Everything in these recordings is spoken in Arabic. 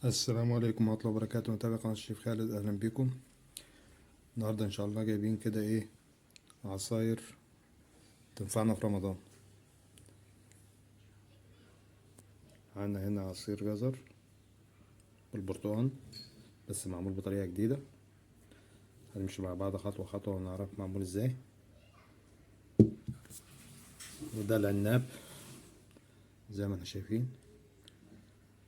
السلام عليكم ورحمة الله وبركاته. متابع قناة الشيف خالد، أهلا بيكم. النهاردة إن شاء الله جايبين كده عصاير تنفعنا في رمضان. عندنا هنا عصير جزر بالبرتقال بس معمول بطريقة جديدة. هنمشي مع بعض خطوة خطوة ونعرف معمول ازاي. وده العناب زي ما احنا شايفين،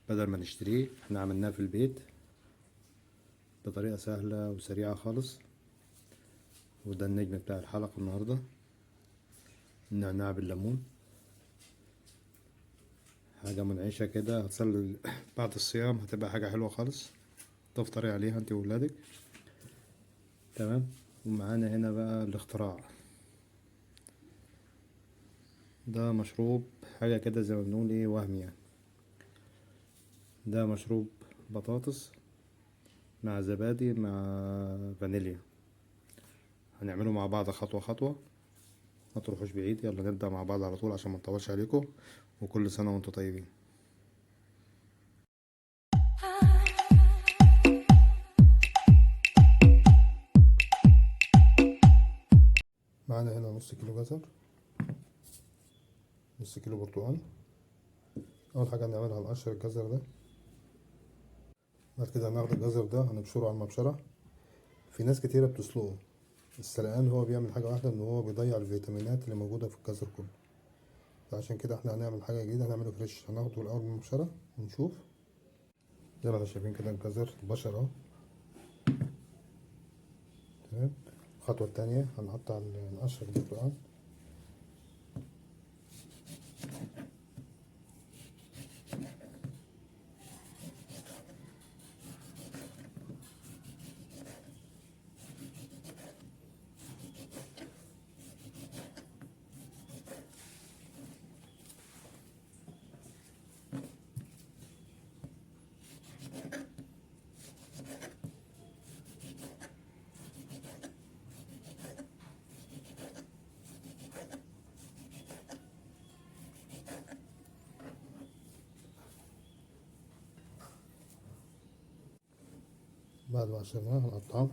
بدل ما نشتريه احنا عملناه في البيت بطريقة سهلة وسريعة خالص. وده النجم بتاع الحلقة النهاردة، النعناع بالليمون. حاجة منعشة كده هتسلي بعد الصيام، هتبقى حاجة حلوة خالص تفطري عليها انت وولادك. تمام. ومعانا هنا بقى الاختراع، ده مشروب حاجة كده زي ما بنقول وهمي يعني. ده مشروب بطاطس مع زبادي مع فانيليا. هنعمله مع بعض خطوة خطوة، ما تروحوش بعيد. يلا نبدأ مع بعض على طول عشان ما نطولش عليكم. وكل سنة وانتم طيبين. معانا هنا نص كيلو جزر، نص كيلو برتقال. أول حاجة هنعملها هنقشر الجزر ده. بعد كده هناخد الجزر ده هنبشره على المبشرة. في ناس كتيرة بتسلقه، السلقان هو بيعمل حاجة واحدة، ان هو بيضيع الفيتامينات اللي موجودة في الجزر كله. فعشان كده احنا هنعمل حاجة جديدة، هنعمله فريش. هناخده الأول من المبشرة ونشوف. زي ما احنا شايفين كده الجزر البشر اهو. تمام. الخطوة التانية هنقطع نقشر البرتقال. بعد ما قشرناه هنقطعه.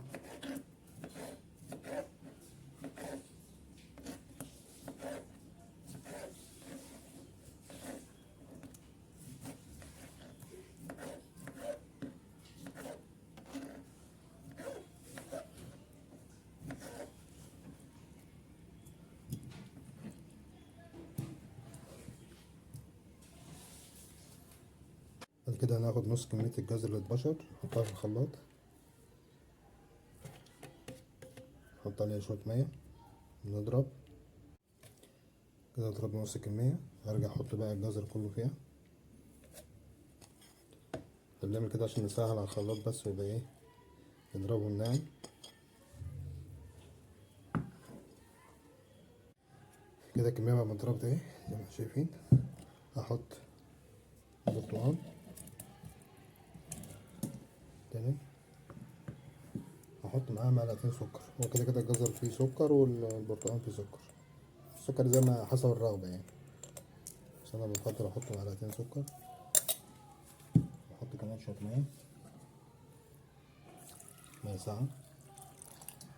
بعد كده هناخد نص كمية الجزر اللي اتبشر نحطها في الخلاط. نحط عليها شوية مية، نضرب كده. اضرب نص كمية، هرجع احط بقى الجزر كله فيها. بنعمل كده عشان نسهل على الخلاط بس، ويبقى نضربه ناعم. كده الكمية بقى مضربة زي ما احنا شايفين. هحط البرتقال تاني، هحط معاه معلقتين سكر. هو كده كده الجزر فيه سكر والبرتقال فيه سكر. السكر زي ما حسب الرغبة يعني، بس أنا بفضل أحط معلقتين سكر. أحط كمان شوية مية ساقعة.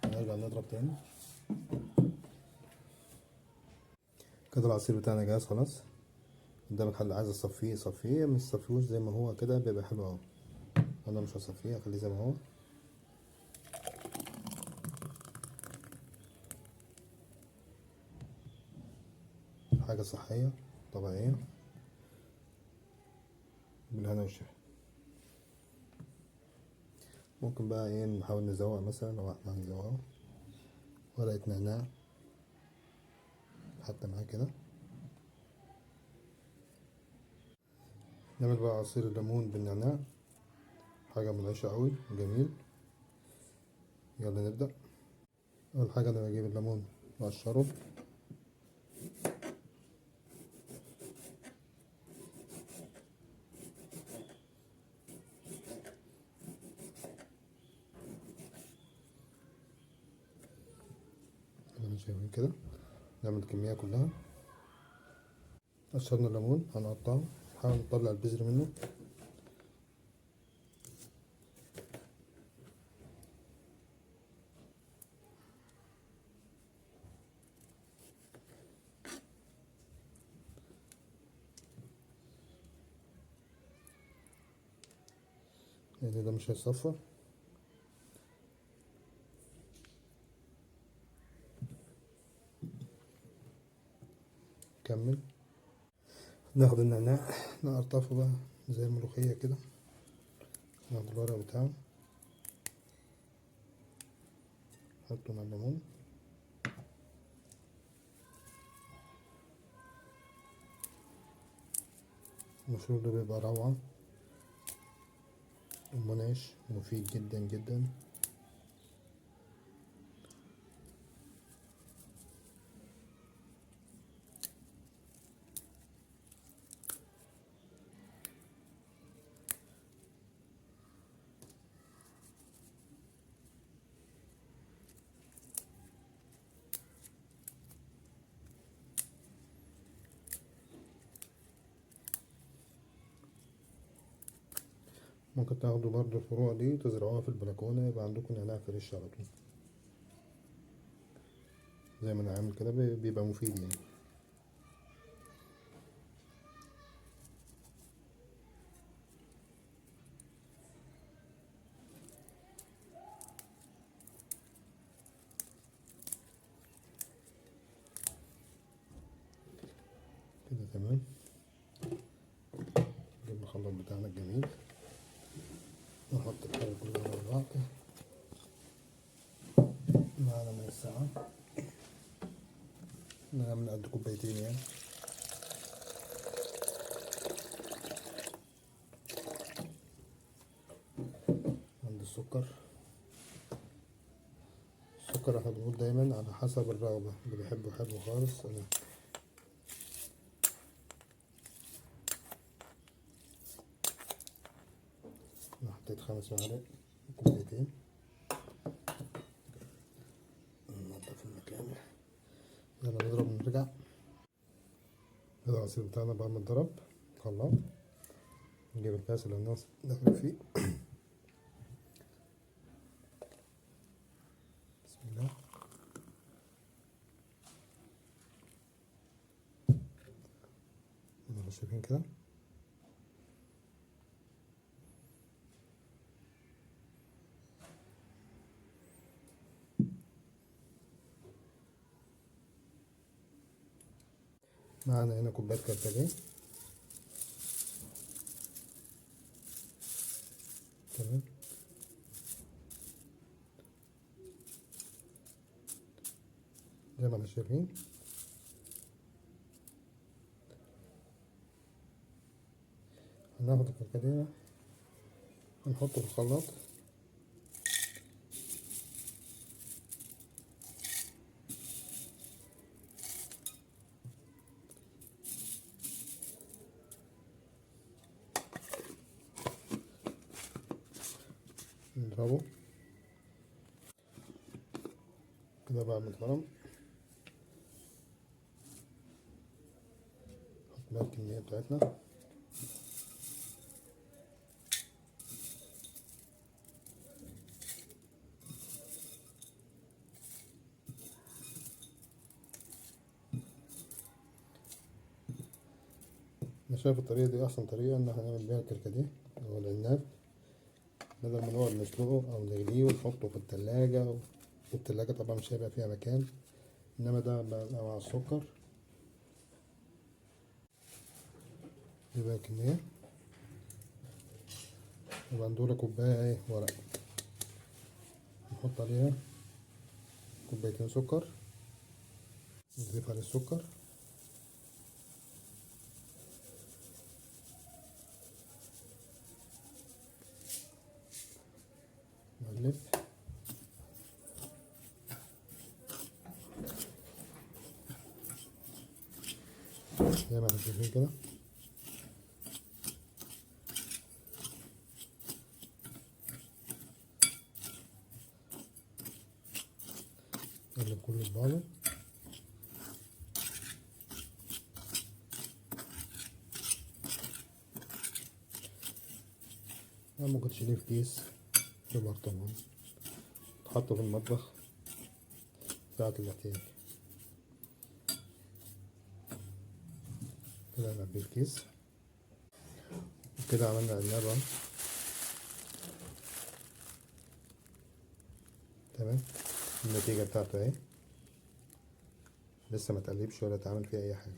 ونرجع نضرب تاني. كده العصير بتاعنا جاهز خلاص. قدامك حل، عايز اصفيه صفيه، مش صفيهوش زي ما هو كده بيبقى حلو اهو. انا مش هصفيه، هخليه زي ما هو. حاجة صحية طبيعية بالهنا والشفا. ممكن بقى نحاول نزوق مثلا، لو احنا هنزوقه ورقة نعناع حتى معاه كده. نعمل بقى عصير الليمون بالنعناع، حاجة منعشة قوي جميل. يلا نبدأ. أول حاجة أنا بجيب الليمون وأقشره. زي ما شايفين كده، نعمل الكمية كلها. قشرنا الليمون هنقطعه، نحاول نطلع البذر منه. لان ده مش هيصفى. كمل. ناخد النعناع نقرطفه بقى زي الملوخية كده، ناخد الورق بتاعه نحطه مع الليمون. المشروب ده بيبقى روعة ومنعش ومفيد جدا جدا. ممكن تاخدوا برضو الفروع دي وتزرعوها في البلكونة، يبقى عندكم نعناع فريش على طول زي ما انا عامل كده، بيبقى مفيد يعني. كده تمام. نجيب الخلاط بتاعنا الجميل، نحط الحاجة كلها على بعض. معانا من الساعة نعمل قد كوبايتين يعني. عند السكر، السكر احنا بنقول دايما على حسب الرغبة، اللي بيحبه حلو خالص. انا حطيت 5 معالق كوبايتين. ننضف المكان. يلا نضرب ونرجع. كده العصير بتاعنا بعد ما اتضرب خلاط، نجيب الكاس اللي الناس داخل فيه. بسم الله. نبقى شايفين كده. معانا هنا كوباية كركديه. تمام. زي ما احنا شايفين. هناخد الكركديه ونحطه في الخلاط. نضربه كده بعد ما اتضرب. نحط بقى الكمية بتاعتنا. أنا شايف الطريقة دي أحسن طريقة إن احنا نعمل بيها الكركديه أو العناب، بدل ما نقعد نسلقه أو نغليه ونحطه في التلاجة. والتلاجة طبعا مش هيبقى فيها مكان، إنما ده بقى مع السكر. يبقى كمية وبندوله كوباية ايه ورق، نحط عليها كوبايتين سكر، نضيف عليه السكر، نقلب. زي ما احنا شايفين كده. نقلب كله في بعضه. ممكن تشيليه في كيس في برطمان تحطه في المطبخ ساعة الاحتياج. كده نعبي الكيس. وكده عملنا عنابة تمام. النتيجة بتاعته اهي، لسه ما تقلبش ولا تعمل فيها اي حاجة.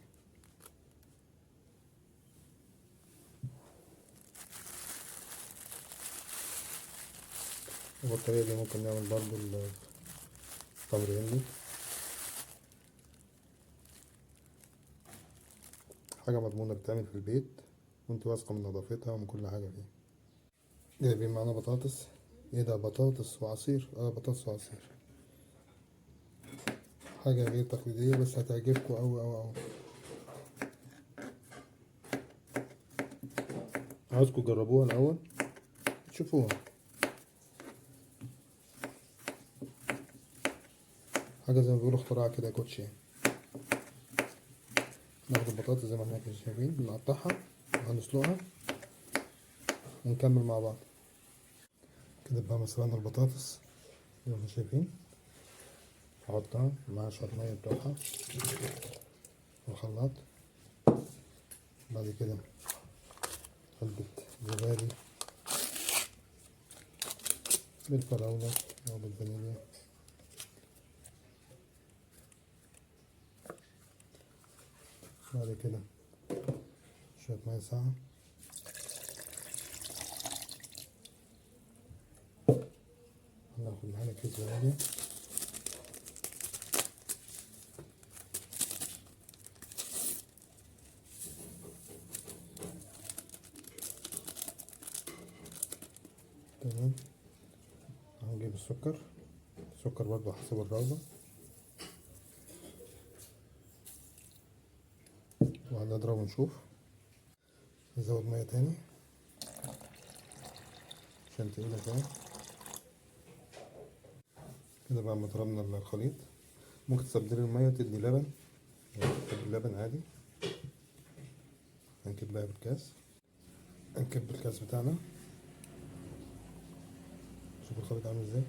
وبالطريقة دي ممكن نعمل برضو التمرين دي. حاجة مضمونة بتتعمل في البيت وانت واثقة من نظافتها ومن كل حاجة فيها. جايبين معانا بطاطس. ايه ده، بطاطس وعصير؟ بطاطس وعصير. حاجة غير تقليدية بس هتعجبكم أوي أوي أوي. عاوزكم تجربوها الأول تشوفوها. حاجة زي ما بيقولوا اختراع كده يا كوتشي. ناخد البطاطس زي ما احنا كده شايفين، نقطعها وهنسلقها ونكمل مع بعض. كده بقى مسلقنا البطاطس زي ما احنا شايفين. هحطها مع شوية مية بتوعها في الخلاط. بعد كده علبة زبادي بالفراولة أو بالفانيليا. بعد كده شوية مية ساقعة. هناخد معانا كيس زبادي. تمام. هنجيب السكر برضه حسب الرغبة، وهنضرب ونشوف. نزود مية تاني عشان تقيلة شوية. كده بقى ضربنا الخليط. ممكن تستبدلي المية وتدي لبن، يعني تدي لبن عادي. هنكب بقى بالكاس. هنكب الكاس بتاعنا. شوف الخليط عامل ازاي.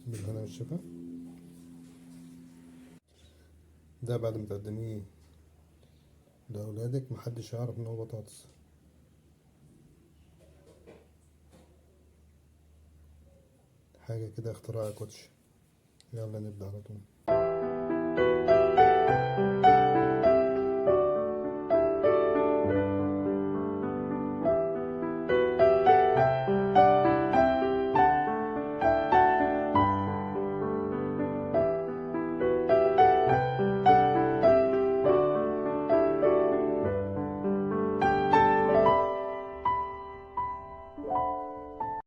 بالهنا والشفا. ده بعد ما تقدميه لأولادك محدش يعرف ان هو بطاطس. حاجة كده اختراع يا كوتش. يلا نبدأ على طول.